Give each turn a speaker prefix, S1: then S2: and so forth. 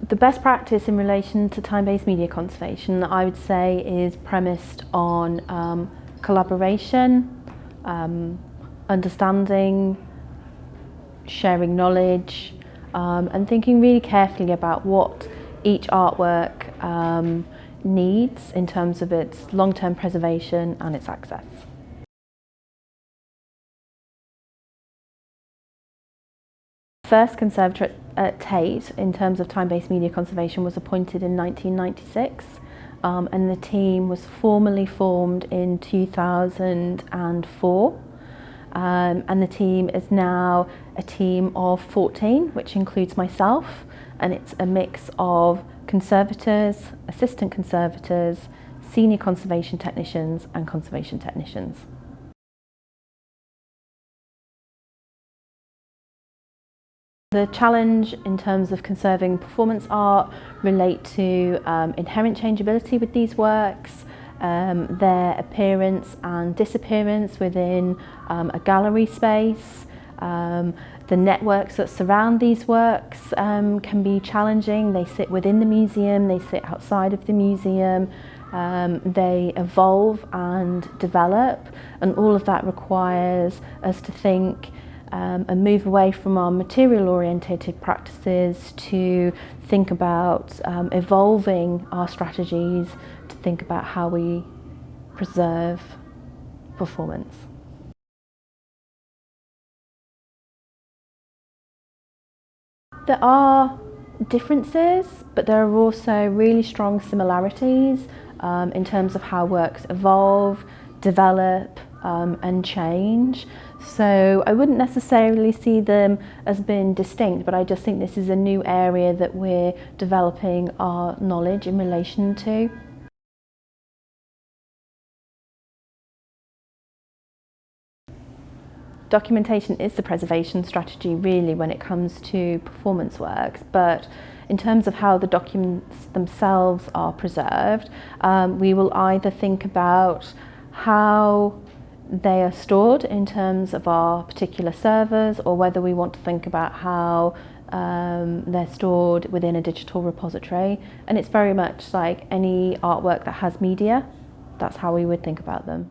S1: The best practice in relation to time-based media conservation, I would say, is premised on collaboration, understanding, sharing knowledge, and thinking really carefully about what each artwork needs in terms of its long-term preservation and its access. First conservator at Tate in terms of time-based media conservation was appointed in 1996, and the team was formally formed in 2004, and the team is now a team of 14, which includes myself, and it's a mix of conservators, assistant conservators, senior conservation technicians and conservation technicians. The challenge in terms of conserving performance art relate to inherent changeability with these works, their appearance and disappearance within a gallery space. The networks that surround these works can be challenging. They sit within the museum, they sit outside of the museum, they evolve and develop, and all of that requires us to think and move away from our material-orientated practices to think about evolving our strategies, to think about how we preserve performance. There are differences, but there are also really strong similarities in terms of how works evolve, develop, and change. So I wouldn't necessarily see them as being distinct, but I just think this is a new area that we're developing our knowledge in relation to. Documentation is the preservation strategy really when it comes to performance works, but in terms of how the documents themselves are preserved, we will either think about how they are stored in terms of our particular servers, or whether we want to think about how they're stored within a digital repository. And it's very much like any artwork that has media, that's how we would think about them.